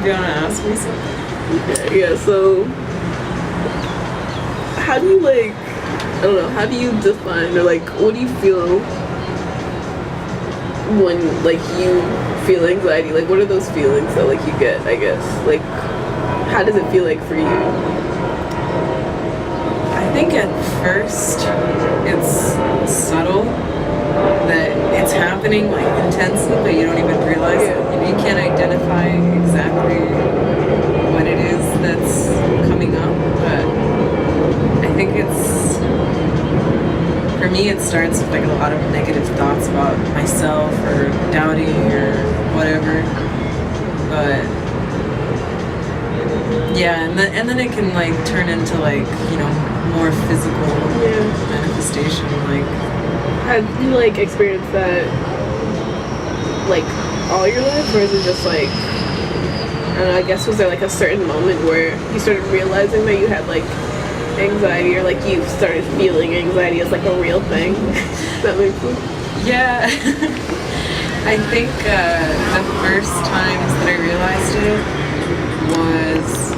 Do you want to ask me something? Okay, yeah, so how do you like, I don't know, how do you define or like what do you feel when like you feel anxiety? Like what are those feelings that like you get, I guess? Like how does it feel like for you? I think at first it's subtle, that it's happening like intensely, but you don't even realize it. You can't identify exactly what it is that's coming up, but I think it's, for me it starts with like a lot of negative thoughts about myself or doubting or whatever, but yeah, and then it can like turn into like, you know, more physical manifestation. Like, have you like experienced that like all your life, or is it just like, I don't know, I guess was there like a certain moment where you started realizing that you had like anxiety, or like you started feeling anxiety as like a real thing? That makes sense. Yeah. I think the first times that I realized it was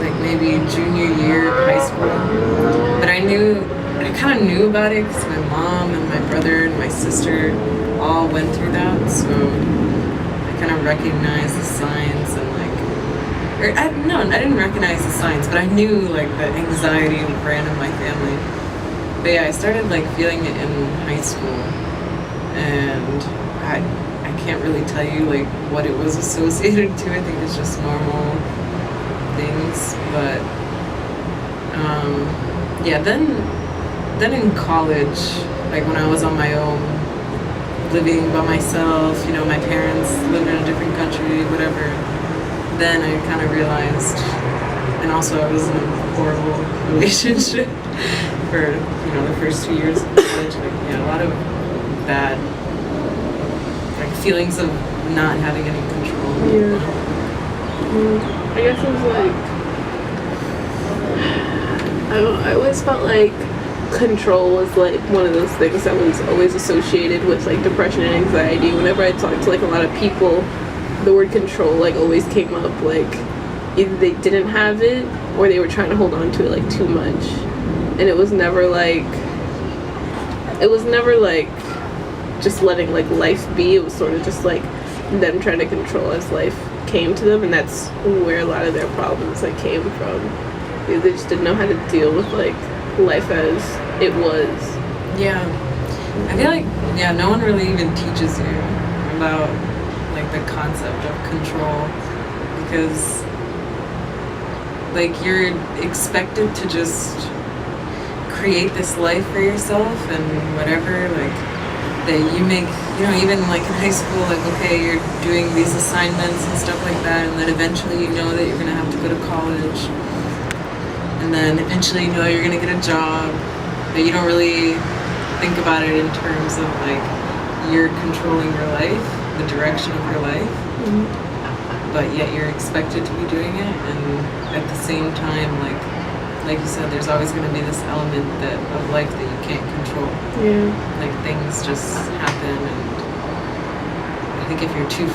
like maybe junior year of high school. But I kind of knew about it because my mom and my brother and my sister all went through that. So I kind of recognized the signs and I didn't recognize the signs, but I knew like the anxiety ran in my family. But yeah, I started like feeling it in high school, and I can't really tell you like what it was associated to. I think it's just normal things, but yeah. Then in college, like when I was on my own, living by myself, you know, my parents lived in a different country, whatever. Then I kind of realized, and also I was in a horrible relationship for, you know, the first 2 years of college. Like, yeah, a lot of bad, like, feelings of not having any control. Yeah. I guess it was like, I always felt like control was like one of those things that was always associated with like depression and anxiety. Whenever I talked to like a lot of people, the word control like always came up. Like either they didn't have it or they were trying to hold on to it like too much, and it was never like just letting like life be. It was sort of just like them trying to control as life came to them, and that's where a lot of their problems like came from. They just didn't know how to deal with like life as it was. Yeah, I feel like no one really even teaches you about like the concept of control, because like you're expected to just create this life for yourself and whatever, like that you make, you know, even like in high school, like okay, you're doing these assignments and stuff like that, and then eventually you know that you're gonna have to go to college, and then eventually you know you're gonna get a job, but you don't really think about it in terms of like you're controlling your life, the direction of your life, but yet you're expected to be doing it, and at the same time, like you said, there's always going to be this element of life that you can't control. Yeah. Like things just happen, and I think if you're too,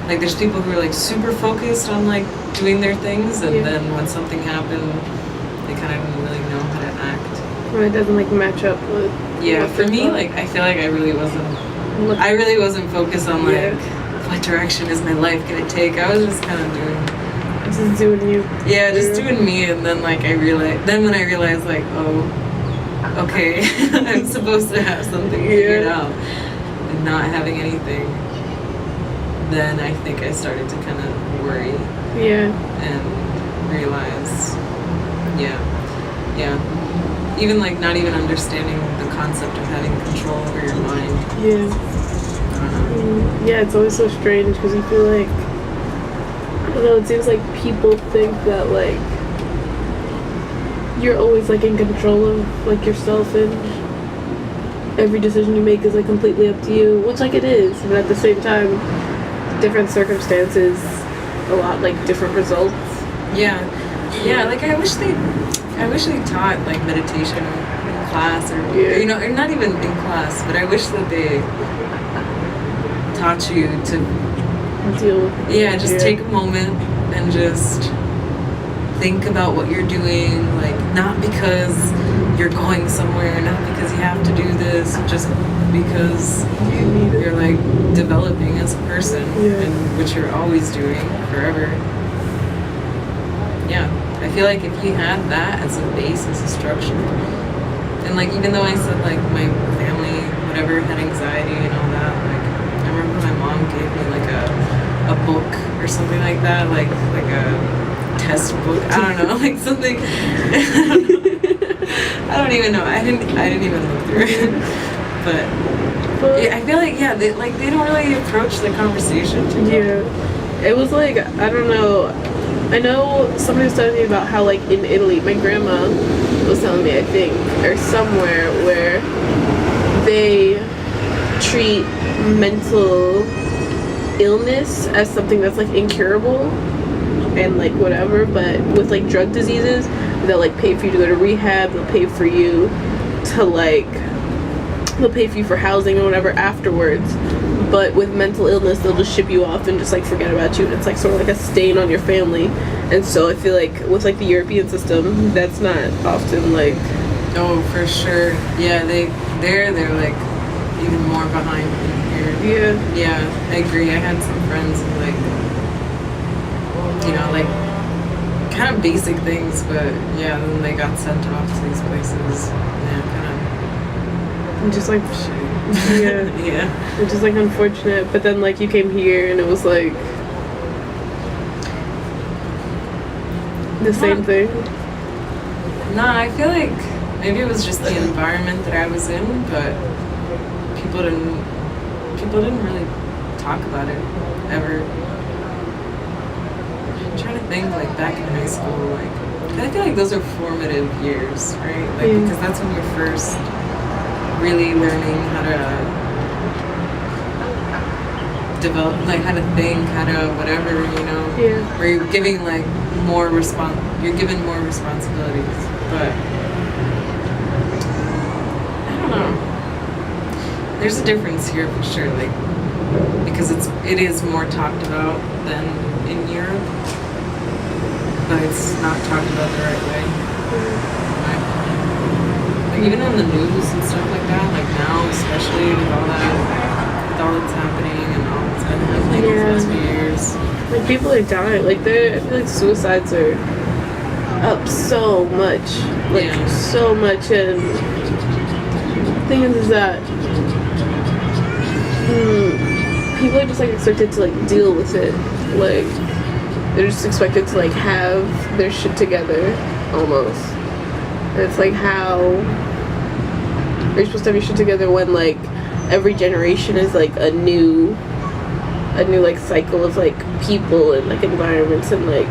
like there's people who are like super focused on like doing their things, and then when something happened, they kind of don't really know how to act. Or it doesn't like match up with. Yeah, for me, like I feel like I really wasn't focused on like what direction is my life gonna take. I was just kind of doing you. Yeah, just doing me, and then like when I realized like, oh, okay, I'm supposed to have something figured out, and not having anything, then I think I started to kind of worry. Yeah. And realize, even like not even understanding the concept of having control over your mind. Yeah. I don't know. Yeah, it's always so strange because you feel like, I don't know, it seems like people think that like you're always like in control of like yourself, and every decision you make is like completely up to you, which like it is, but at the same time, different circumstances, a lot like different results. Yeah, like I wish they taught like meditation in class, or you know, or not even in class, but I wish that they taught you to deal with it. Yeah, just take a moment and just think about what you're doing, like not because you're going somewhere, not because you have to do this, just because you're like developing as a person, and which you're always doing forever. Yeah, I feel like if you had that as a base, as a structure, and like even though I said like my family, whatever, had anxiety and all that, like I remember my mom gave me like a book or something like that, like a test book. I don't know, like something. I don't even know. I didn't even look through it. But yeah, I feel like they don't really approach the conversation too well. Yeah, it was like, I don't know. I know somebody was telling me about how like in Italy, my grandma was telling me, I think, or somewhere, where they treat mental illness as something that's like incurable and like whatever, but with like drug diseases, they'll like pay for you to go to rehab, they'll pay for you to like, they'll pay for you for housing or whatever afterwards. But with mental illness, they'll just ship you off and just like forget about you, and it's like sort of like a stain on your family. And so I feel like with like the European system, that's not often like. Oh, for sure. Yeah, they're like even more behind here. Yeah, I agree. I had some friends who like, you know, like kind of basic things, but yeah, then they got sent off to these places. Yeah, kind of. Just like. Yeah. Yeah. Which is like unfortunate, but then like you came here and it was like the same thing. Nah, I feel like maybe it was just the environment that I was in, but people didn't really talk about it ever. I'm trying to think like back in high school, like I feel like those are formative years, right? Like because that's when you're first really learning how to develop, like how to think, how to whatever, you know. Yeah. Where you're giving like you're given more responsibilities, but I don't know. There's a difference here for sure, like because it is more talked about than in Europe, but it's not talked about the right way. Like even on the news and stuff like that, like now especially with all that's happening and all that's been happening in the last few years. Like people are dying. Like I feel like suicides are up so much. Like so much, and the thing is that people are just like expected to like deal with it. Like they're just expected to like have their shit together almost. And it's like, how are you supposed to have your shit together when like every generation is like a new like cycle of like people and like environments and like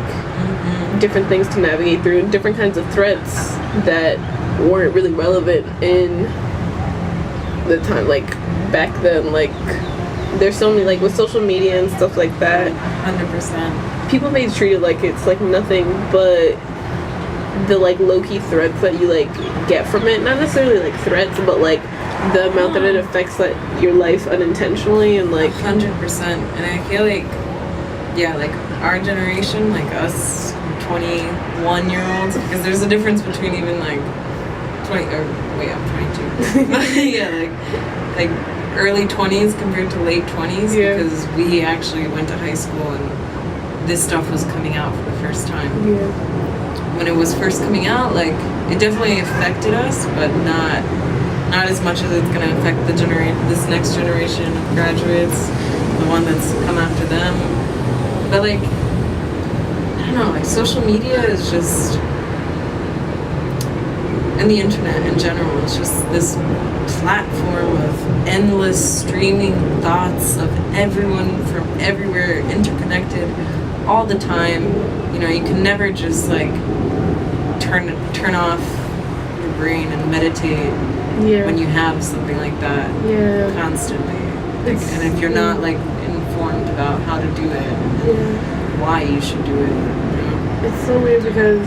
different things to navigate through, and different kinds of threats that weren't really relevant in the time like back then. Like there's so many, like with social media and stuff like that, 100%. people may treat it like it's like nothing but the like low-key threats that you like get from it, not necessarily like threats, but like the amount that it affects like your life unintentionally, and like 100%. And I feel like like our generation, like us 21-year-olds, because there's a difference between even like 20 or wait, I'm 22. Yeah, like early 20s compared to late 20s, because we actually went to high school and this stuff was coming out for the first time. When it was first coming out, like it definitely affected us, but not as much as it's gonna affect this next generation of graduates, the one that's come after them. But like, I don't know, like social media is just, and the internet in general is just this platform of endless streaming thoughts of everyone from everywhere, interconnected all the time. You know, you can never just like turn off your brain and meditate when you have something like that constantly. Like, and if you're not like informed about how to do it and why you should do it. You know? It's so weird because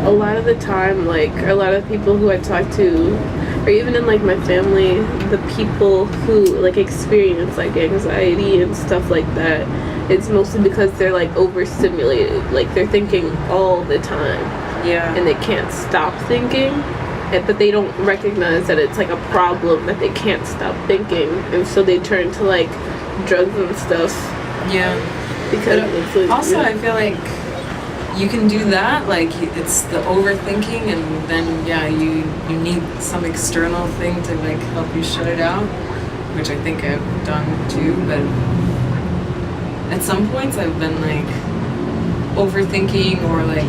a lot of the time, like a lot of people who I talk to, or even in like my family, the people who like experience like anxiety and stuff like that, it's mostly because they're like overstimulated. Like they're thinking all the time Yeah. and they can't stop thinking. But they don't recognize that it's like a problem that they can't stop thinking, and so they turn to like drugs and stuff. Yeah. Because But it's like, also, yeah. I feel like you can do that. Like it's the overthinking, and then you need some external thing to like help you shut it out, which I think I've done too. But at some points, I've been like overthinking or like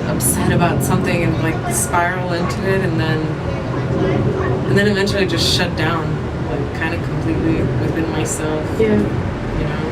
upset about something and like spiral into it, and then eventually just shut down, like kind of completely within myself. Yeah. You know.